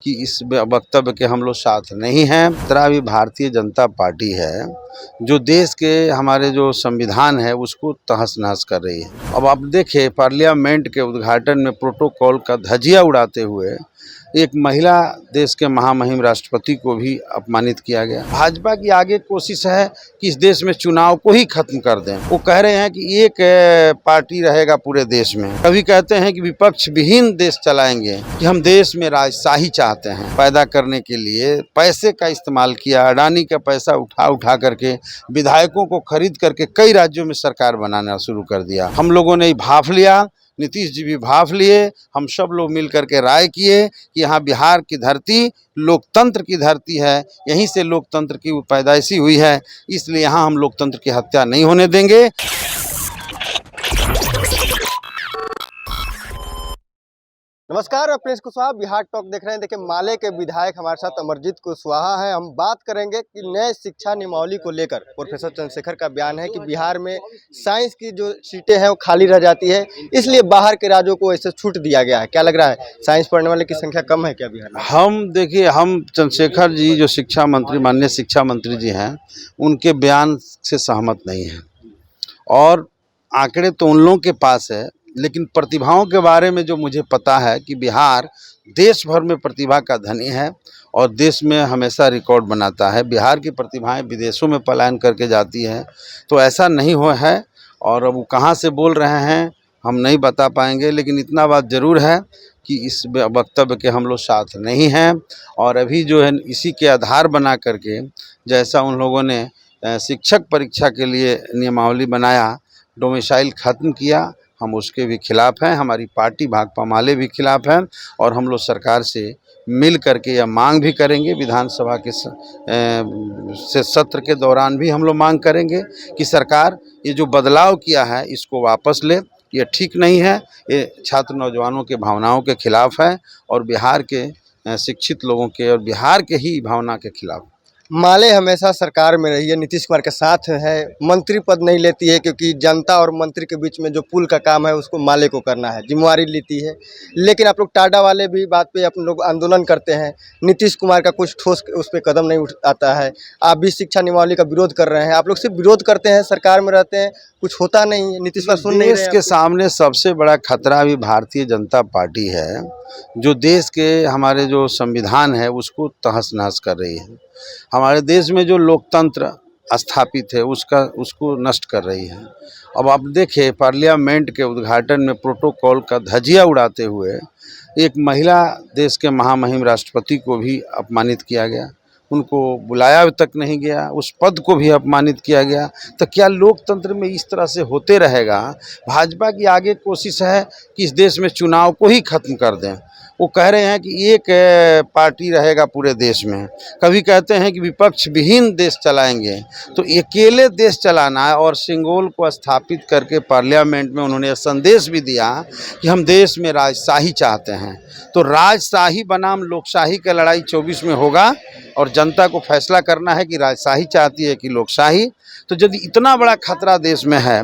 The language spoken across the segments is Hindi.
कि इस वक्तव्य के हम लोग साथ नहीं हैं। तरह भी भारतीय जनता पार्टी है जो देश के हमारे जो संविधान है उसको तहस नहस कर रही है। अब आप देखें, पार्लियामेंट के उद्घाटन में प्रोटोकॉल का धज्जियां उड़ाते हुए एक महिला देश के महामहिम राष्ट्रपति को भी अपमानित किया गया। भाजपा की आगे कोशिश है कि इस देश में चुनाव को ही खत्म कर दें। वो कह रहे हैं कि एक पार्टी रहेगा पूरे देश में। कभी कहते हैं कि विपक्ष विहीन देश चलाएंगे, कि हम देश में राजशाही चाहते हैं। पैदा करने के लिए पैसे का इस्तेमाल किया, अडानी का पैसा उठा करके विधायकों को खरीद करके कई राज्यों में सरकार बनाना शुरू कर दिया। हम लोगों ने भांप लिया, नीतीश जी भी भांप लिए। हम सब लोग मिल करके राय किए कि यहाँ बिहार की धरती लोकतंत्र की धरती है, यहीं से लोकतंत्र की पैदाइशी हुई है, इसलिए यहाँ हम लोकतंत्र की हत्या नहीं होने देंगे। नमस्कार, प्रिंस कुशवाहा बिहार टॉक देख रहे हैं। देखिए, माले के विधायक हमारे साथ अमरजीत कुशवाहा है। हम बात करेंगे कि नए शिक्षा नियमावली को लेकर प्रोफेसर चंद्रशेखर का बयान है कि बिहार में साइंस की जो सीटें हैं वो खाली रह जाती है, इसलिए बाहर के राज्यों को ऐसे छूट दिया गया है। क्या लग रहा है, साइंस पढ़ने वाले की संख्या कम है क्या बिहार में? हम चंद्रशेखर जी जो शिक्षा मंत्री, माननीय शिक्षा मंत्री जी हैं, उनके बयान से सहमत नहीं हैं। और आंकड़े तो उन लोगों के पास है, लेकिन प्रतिभाओं के बारे में जो मुझे पता है कि बिहार देश भर में प्रतिभा का धनी है और देश में हमेशा रिकॉर्ड बनाता है। बिहार की प्रतिभाएं विदेशों में पलायन करके जाती हैं, तो ऐसा नहीं हुआ है। और अब वो कहाँ से बोल रहे हैं हम नहीं बता पाएंगे, लेकिन इतना बात ज़रूर है कि इस वक्तव्य के हम लोग साथ नहीं हैं। और अभी जो है इसी के आधार बना करके, जैसा उन लोगों ने शिक्षक परीक्षा के लिए नियमावली बनाया, डोमिसाइल ख़त्म किया, हम उसके भी खिलाफ़ हैं। हमारी पार्टी भाकपा माले भी खिलाफ़ हैं और हम लोग सरकार से मिल करके यह मांग भी करेंगे। विधानसभा के सत्र के दौरान भी हम लोग मांग करेंगे कि सरकार ये जो बदलाव किया है इसको वापस ले। ये ठीक नहीं है, ये छात्र नौजवानों के भावनाओं के खिलाफ़ है और बिहार के शिक्षित लोगों के और बिहार के ही भावना के खिलाफ़। माले हमेशा सरकार में रही है, नीतीश कुमार के साथ है, मंत्री पद नहीं लेती है क्योंकि जनता और मंत्री के बीच में जो पुल का काम है उसको माले को करना है, जिम्मेवारी लेती है। लेकिन आप लोग टाडा वाले भी बात पे अपन लोग आंदोलन करते हैं, नीतीश कुमार का कुछ ठोस उस पर कदम नहीं उठाता है। आप भी शिक्षा नियमावली का विरोध कर रहे हैं। आप लोग सिर्फ विरोध करते हैं, सरकार में रहते हैं, कुछ होता नहीं है। नीतीश कुमार सुन नहीं रहे। देश के सामने सबसे बड़ा खतरा भी भारतीय जनता पार्टी है जो देश के हमारे जो संविधान है उसको तहस नहस कर रही है। हमारे देश में जो लोकतंत्र स्थापित है उसको नष्ट कर रही है। अब आप देखें, पार्लियामेंट के उद्घाटन में प्रोटोकॉल का धज्जियां उड़ाते हुए एक महिला देश के महामहिम राष्ट्रपति को भी अपमानित किया गया। उनको बुलाया तक नहीं गया, उस पद को भी अपमानित किया गया। तो क्या लोकतंत्र में इस तरह से होते रहेगा? भाजपा की आगे कोशिश है कि इस देश में चुनाव को ही खत्म कर दें। वो कह रहे हैं कि एक पार्टी रहेगा पूरे देश में। कभी कहते हैं कि विपक्ष विहीन देश चलाएंगे, तो अकेले देश चलाना है। और सिंगोल को स्थापित करके पार्लियामेंट में उन्होंने संदेश भी दिया कि हम देश में राजशाही चाहते हैं। तो राजशाही बनाम लोकशाही का लड़ाई 24 में होगा और जनता को फैसला करना है कि राजशाही चाहती है कि लोकशाही। तो यदि इतना बड़ा खतरा देश में है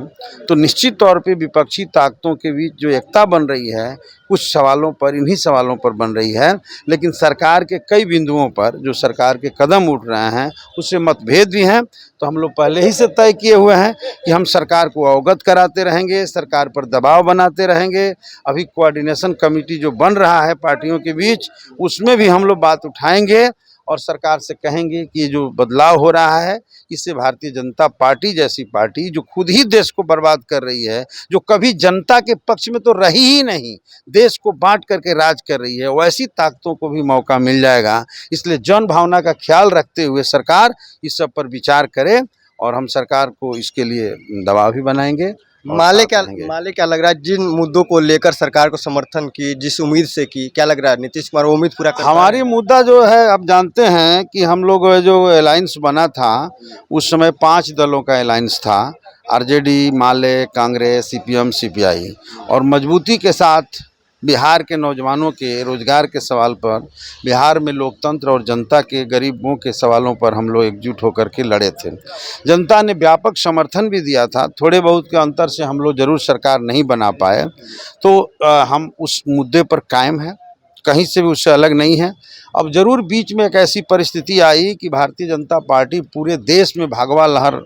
तो निश्चित तौर पे विपक्षी ताकतों के बीच जो एकता बन रही है कुछ सवालों पर, इन्हीं सवालों पर बन रही है। लेकिन सरकार के कई बिंदुओं पर जो सरकार के कदम उठ रहे हैं उससे मतभेद भी हैं। तो हम लोग पहले ही से तय किए हुए हैं कि हम सरकार को अवगत कराते रहेंगे, सरकार पर दबाव बनाते रहेंगे। अभी कोऑर्डिनेशन कमेटी जो बन रहा है पार्टियों के बीच, उसमें भी हम लोग बात उठाएंगे और सरकार से कहेंगे कि ये जो बदलाव हो रहा है इससे भारतीय जनता पार्टी जैसी पार्टी जो खुद ही देश को बर्बाद कर रही है, जो कभी जनता के पक्ष में तो रही ही नहीं, देश को बांट करके राज कर रही है, वैसी ताकतों को भी मौका मिल जाएगा। इसलिए जन भावना का ख्याल रखते हुए सरकार इस सब पर विचार करे और हम सरकार को इसके लिए दबाव भी बनाएंगे। माले क्या लग रहा है, जिन मुद्दों को लेकर सरकार को समर्थन की, जिस उम्मीद से की, क्या लग रहा है नीतीश कुमार वो उम्मीद पूरा कर? हमारी मुद्दा जो है, आप जानते हैं कि हम लोग जो अलायंस बना था उस समय 5 दलों का अलायंस था, आरजेडी, माले, कांग्रेस, सीपीएम, सीपीआई। और मजबूती के साथ बिहार के नौजवानों के रोजगार के सवाल पर, बिहार में लोकतंत्र और जनता के गरीबों के सवालों पर हम लोग एकजुट होकर के लड़े थे। जनता ने व्यापक समर्थन भी दिया था। थोड़े बहुत के अंतर से हम लोग ज़रूर सरकार नहीं बना पाए, तो हम उस मुद्दे पर कायम हैं कहीं से भी उससे अलग नहीं है। अब ज़रूर बीच में एक ऐसी परिस्थिति आई कि भारतीय जनता पार्टी पूरे देश में भगवा लहर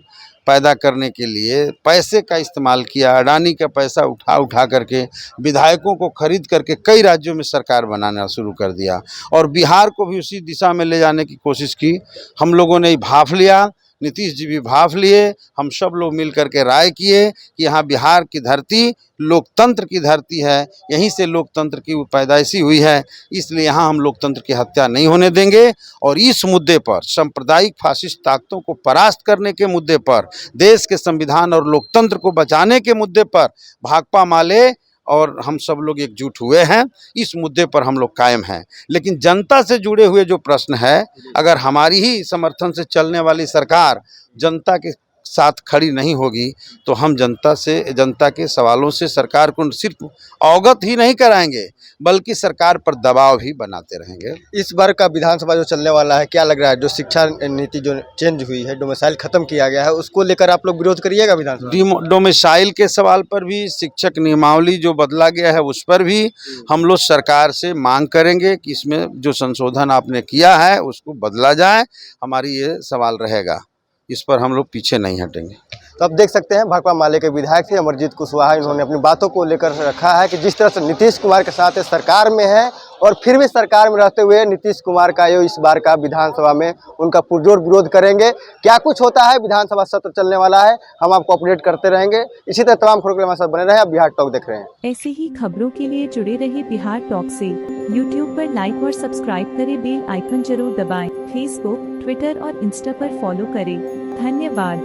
पैदा करने के लिए पैसे का इस्तेमाल किया। अडानी का पैसा उठा करके विधायकों को खरीद करके कई राज्यों में सरकार बनाना शुरू कर दिया और बिहार को भी उसी दिशा में ले जाने की कोशिश की। हम लोगों ने भांप लिया, नीतीश जी भी भांप लिए, हम सब लोग मिल कर के राय किए कि यहाँ बिहार की धरती लोकतंत्र की धरती है, यहीं से लोकतंत्र की पैदाइशी हुई है, इसलिए यहाँ हम लोकतंत्र की हत्या नहीं होने देंगे। और इस मुद्दे पर, सांप्रदायिक फासिस्ट ताकतों को परास्त करने के मुद्दे पर, देश के संविधान और लोकतंत्र को बचाने के मुद्दे पर भाकपा माले और हम सब लोग एकजुट हुए हैं। इस मुद्दे पर हम लोग कायम हैं। लेकिन जनता से जुड़े हुए जो प्रश्न है, अगर हमारी ही समर्थन से चलने वाली सरकार जनता के साथ खड़ी नहीं होगी तो हम जनता के सवालों से सरकार को सिर्फ अवगत ही नहीं कराएंगे बल्कि सरकार पर दबाव भी बनाते रहेंगे। इस बार का विधानसभा जो चलने वाला है, क्या लग रहा है? जो शिक्षा नीति जो चेंज हुई है, डोमिसाइल खत्म किया गया है, उसको लेकर आप लोग विरोध करिएगा विधानसभा? डोमिसाइल के सवाल पर भी, शिक्षक नियमावली जो बदला गया है उस पर भी हम लोग सरकार से मांग करेंगे कि इसमें जो संशोधन आपने किया है उसको बदला जाए। हमारी ये सवाल रहेगा, इस पर हम लोग पीछे नहीं हटेंगे। तो आप देख सकते हैं भाकपा माले के विधायक थे अमरजीत कुशवाहा, इन्होंने अपनी बातों को लेकर रखा है कि जिस तरह से नीतीश कुमार के साथ सरकार में है और फिर भी सरकार में रहते हुए नीतीश कुमार का ये इस बार का विधानसभा में उनका पुरजोर विरोध करेंगे। क्या कुछ होता है, विधानसभा सत्र चलने वाला है, हम आपको अपडेट करते रहेंगे। इसी तरह तमाम खबरों के लिए हमारे साथ बने रहे। आप बिहार टॉक देख रहे हैं। ऐसी ही खबरों के लिए जुड़े रहिए बिहार टॉक से। यूट्यूब पर लाइक और सब्सक्राइब करें, बेल आइकन जरूर दबाएं। फेसबुक, ट्विटर और इंस्टा पर फॉलो करें। धन्यवाद।